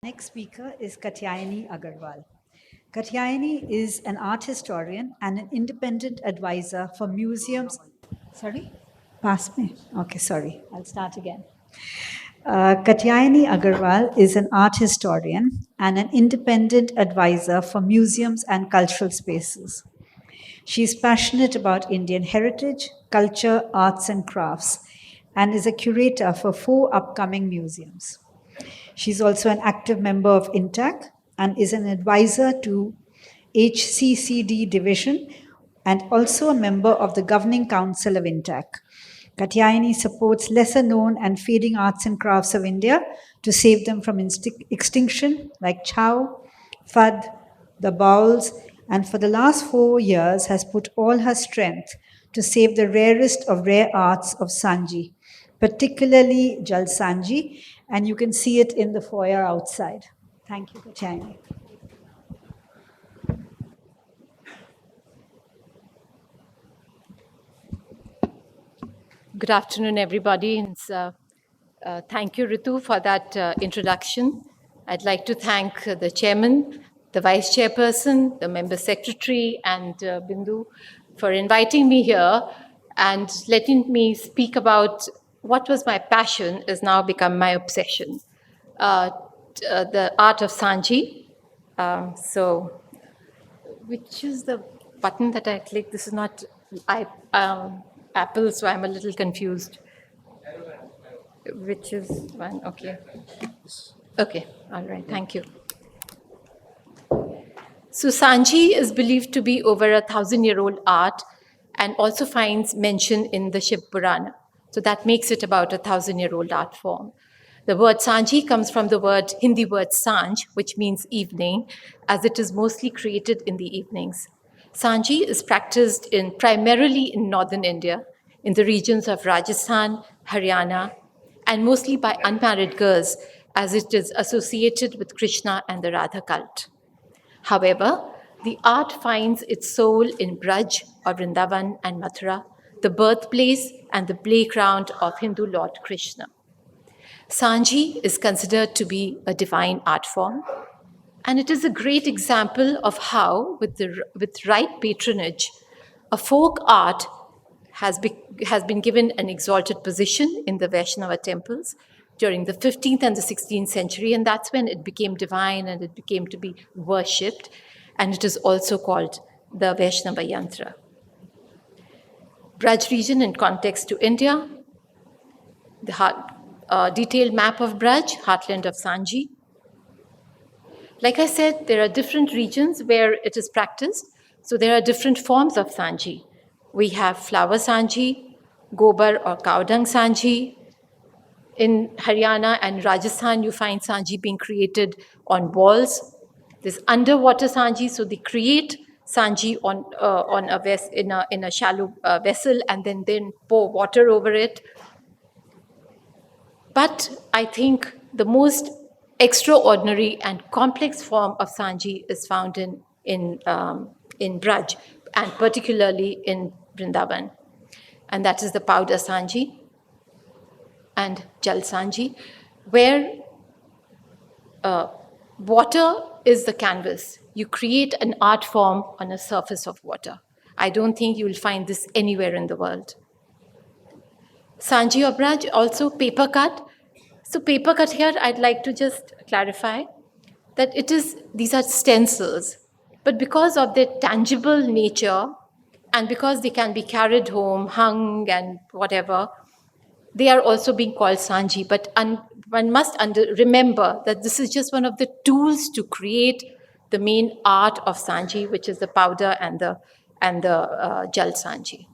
Next speaker is Katyayni Agarwal. Katyayni is an art historian and an independent advisor for museums. Sorry? Pass me. Okay, sorry. I'll start again. Katyayni Agarwal is an art historian and an independent advisor for museums and cultural spaces. She is passionate about Indian heritage, culture, arts, and crafts, and is a curator for 4 upcoming museums. She's also an active member of INTAC and is an advisor to HCCD division and also a member of the governing council of INTAC. Katyayni supports lesser known and fading arts and crafts of India to save them from extinction, like Chow, Fad, the bowls, and for the last 4 years has put all her strength to save the rarest of rare arts of Sanjhi, particularly Jal Sanjhi, and you can see it in the foyer outside. Thank you, Katyayni. Good afternoon, everybody. And, thank you, Ritu, for that introduction. I'd like to thank the chairman, the vice chairperson, the member secretary, and Bindu for inviting me here and letting me speak about what was my passion has now become my obsession, the art of Sanjhi. So, which is the button that I click? This is not Apple, so I'm a little confused. Which is one? Okay. Okay, all right, thank you. So Sanjhi is believed to be over 1,000-year-old art and also finds mention in the Shiv Purana. So that makes it about 1,000-year-old art form. The word Sanjhi comes from the Hindi word Sanj, which means evening, as it is mostly created in the evenings. Sanjhi is practiced primarily in northern India, in the regions of Rajasthan, Haryana, and mostly by unmarried girls, as it is associated with Krishna and the Radha cult. However, the art finds its soul in Braj or Vrindavan and Mathura, the birthplace and the playground of Hindu Lord Krishna. Sanjhi is considered to be a divine art form, and it is a great example of how, with right patronage, a folk art has been given an exalted position in the Vaishnava temples during the 15th and the 16th century, and that's when it became divine and it became to be worshipped, and it is also called the Vaishnava Yantra. Braj region in context to India, the detailed map of Braj, heartland of Sanjhi. Like I said, there are different regions where it is practiced, so there are different forms of Sanjhi. We have flower Sanjhi, gobar or cow dung Sanjhi. In Haryana and Rajasthan, you find Sanjhi being created on walls. There's underwater Sanjhi, so they create Sanjhi in a shallow vessel and then pour water over it. But I think the most extraordinary and complex form of Sanjhi is found in Braj, and particularly in Vrindavan. And that is the powder Sanjhi and Jal Sanjhi, where water is the canvas. You create an art form on a surface of water. I don't think you will find this anywhere in the world. Sanjhi or Braj, also paper cut. So paper cut here, I'd like to just clarify that these are stencils, but because of their tangible nature and because they can be carried home, hung and whatever, they are also being called Sanjhi. But one must remember that this is just one of the tools to create the main art of Sanjhi, which is the powder and the Jal Sanjhi.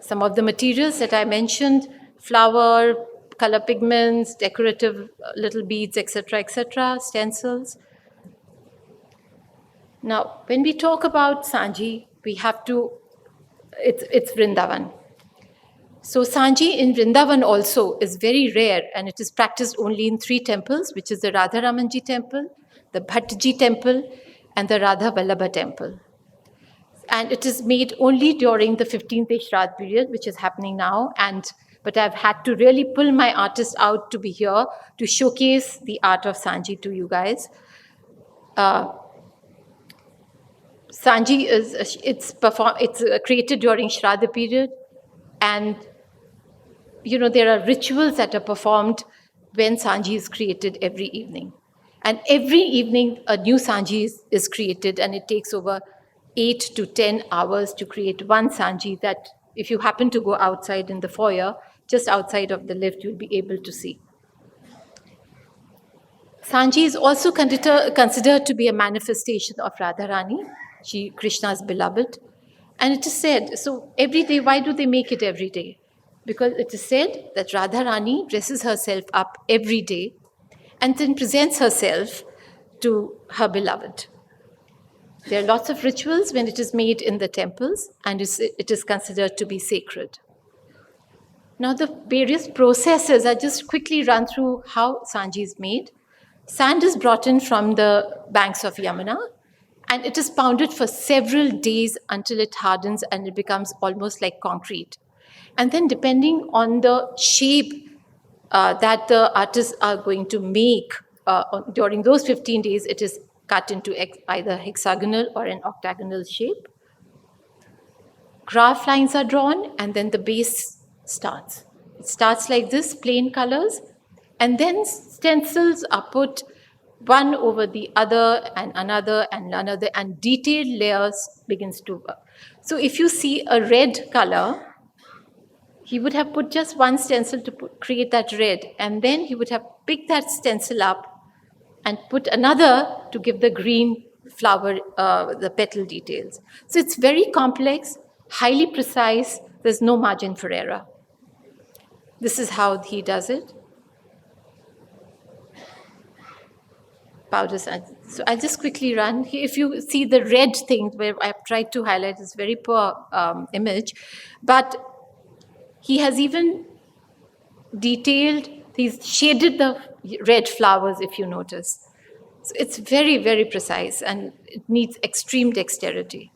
Some of the materials that I mentioned, flour, color pigments, decorative little beads, etc., stencils. Now, when we talk about Sanjhi, it's Vrindavan. So Sanjhi in Vrindavan also is very rare, and it is practiced only in 3 temples, which is the Radha Ramanji temple, the Bhattji temple, and the Radha Vallabha temple. And it is made only during the 15th Shraddh period, which is happening now, and but I've had to really pull my artist out to be here to showcase the art of Sanjhi to you guys. Sanjhi it's created during Shraddha period, and there are rituals that are performed when Sanjhi is created every evening. And every evening, a new Sanjhi is created, and it takes over 8 to 10 hours to create one Sanjhi that, if you happen to go outside in the foyer, just outside of the lift, you'll be able to see. Sanjhi is also considered to be a manifestation of Radharani, Krishna's beloved. And it is said, so every day, why do they make it every day? Because it is said that Radharani dresses herself up every day and then presents herself to her beloved. There are lots of rituals when it is made in the temples, and it is considered to be sacred. Now, the various processes, I just quickly run through how Sanjhi is made. Sand is brought in from the banks of Yamuna, and it is pounded for several days until it hardens and it becomes almost like concrete. And then, depending on the shape that the artists are going to make during those 15 days, it is cut into either hexagonal or an octagonal shape. Graph lines are drawn, and then the base starts. It starts like this, plain colors, and then stencils are put one over the other and another and another, and detailed layers begins to work. So if you see a red color, he would have put just one stencil to create that red, and then he would have picked that stencil up and put another to give the green flower, the petal details. So it's very complex, highly precise. There's no margin for error. This is how he does it. Powders. So I'll just quickly run. If you see the red thing where I've tried to highlight, this very poor image, but he has even detailed, he's shaded the red flowers, if you notice. So it's very, very precise, and it needs extreme dexterity.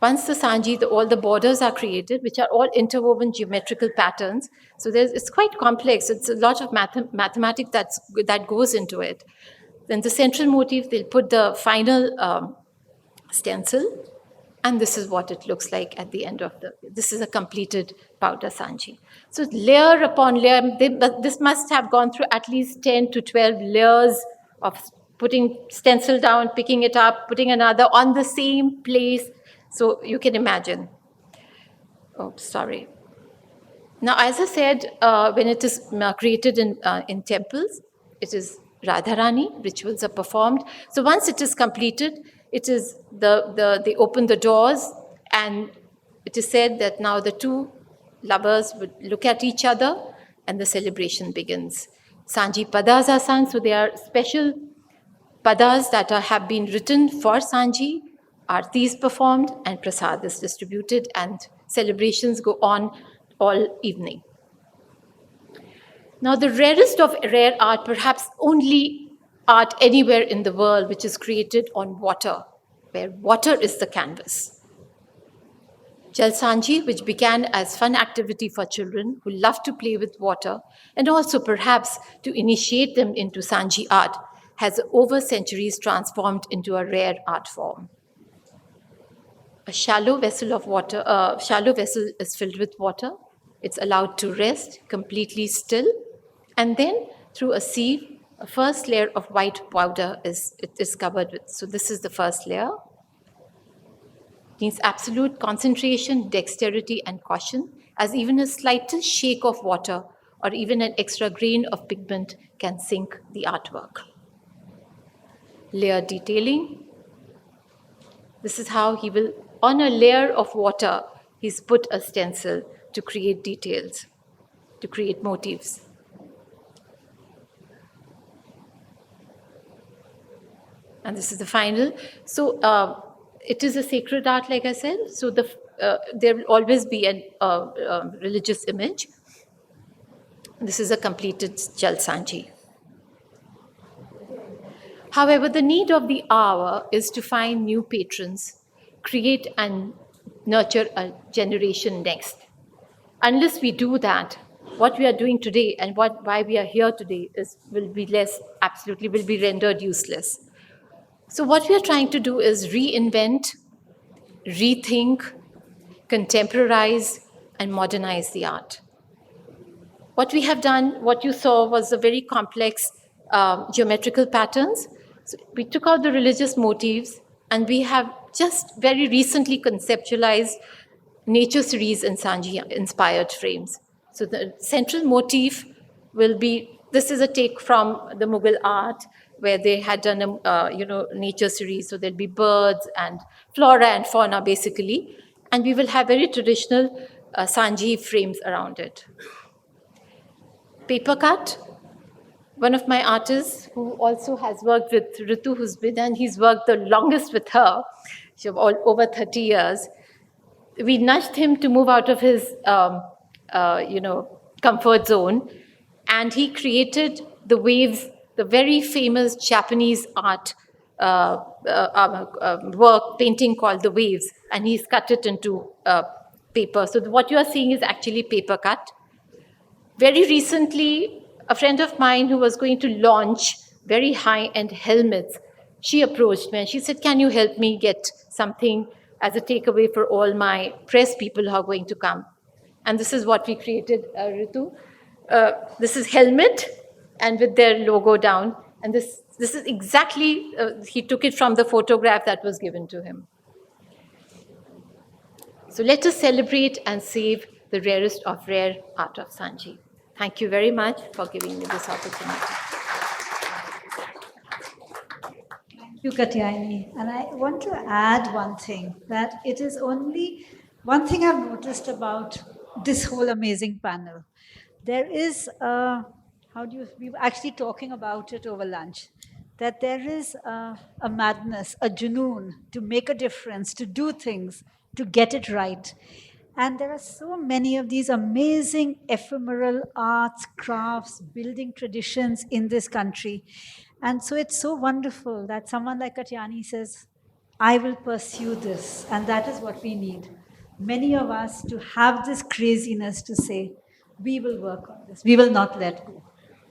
Once the Sanjhi, all the borders are created, which are all interwoven geometrical patterns. So it's quite complex. It's a lot of mathematics that goes into it. Then the central motif, they'll put the final stencil, and this is what it looks like at the end of this is a completed powder Sanjhi. So layer upon layer, this must have gone through at least 10 to 12 layers of putting stencil down, picking it up, putting another on the same place. So you can imagine. Oh, sorry. Now, as I said, when it is created in temples, it is Radharani, rituals are performed. So once it is completed, it is they open the doors, and it is said that now the two lovers would look at each other and the celebration begins. Sanjhi padas are sung, so they are special padas that have been written for Sanjhi. Aarti is performed and prasad is distributed, and celebrations go on all evening. Now, the rarest of rare art, perhaps only art anywhere in the world, which is created on water, where water is the canvas. Jal Sanjhi, which began as fun activity for children who love to play with water, and also perhaps to initiate them into Sanjhi art, has over centuries transformed into a rare art form. A shallow vessel is filled with water. It's allowed to rest completely still. And then through a sieve, a first layer of white powder is covered with. So this is the first layer. It needs absolute concentration, dexterity, and caution, as even a slightest shake of water or even an extra grain of pigment can sink the artwork. Layer detailing. This is how he will, on a layer of water, he's put a stencil to create details, to create motifs. And this is the final. So it is a sacred art, like I said. So there will always be a religious image. This is a completed Jal Sanjhi. However, the need of the hour is to find new patrons, create and nurture a generation next. Unless we do that, what we are doing today and why we are here today will be absolutely will be rendered useless. So what we are trying to do is reinvent, rethink, contemporize, and modernize the art. What we have done, what you saw, was a very complex geometrical patterns. So we took out the religious motifs, and we have just very recently conceptualized nature series and Sanjhi inspired frames. So the central motif will be, this is a take from the Mughal art, where they had done a nature series. So there'll be birds and flora and fauna basically, and we will have very traditional Sanjhi frames around it. Paper cut. One of my artists who also has worked with Ritu, who's been, and he's worked the longest with her, over 30 years. We nudged him to move out of his, comfort zone, and he created the waves, the very famous Japanese art painting called the waves, and he's cut it into paper. So what you are seeing is actually paper cut. Very recently, a friend of mine who was going to launch very high-end helmets, she approached me and she said, "Can you help me get something as a takeaway for all my press people who are going to come?" And this is what we created, Ritu. This is helmet, and with their logo down. And this is exactly, he took it from the photograph that was given to him. So let us celebrate and save the rarest of rare art of Sanjhi. Thank you very much for giving me this opportunity. Thank you, Katyayni. And I want to add one thing, that it is only one thing I've noticed about this whole amazing panel. There is, we were actually talking about it over lunch, that there is a madness, a junoon to make a difference, to do things, to get it right. And there are so many of these amazing ephemeral arts, crafts, building traditions in this country. And so it's so wonderful that someone like Katyayni says, I will pursue this. And that is what we need. Many of us to have this craziness to say, we will work on this. We will not let go.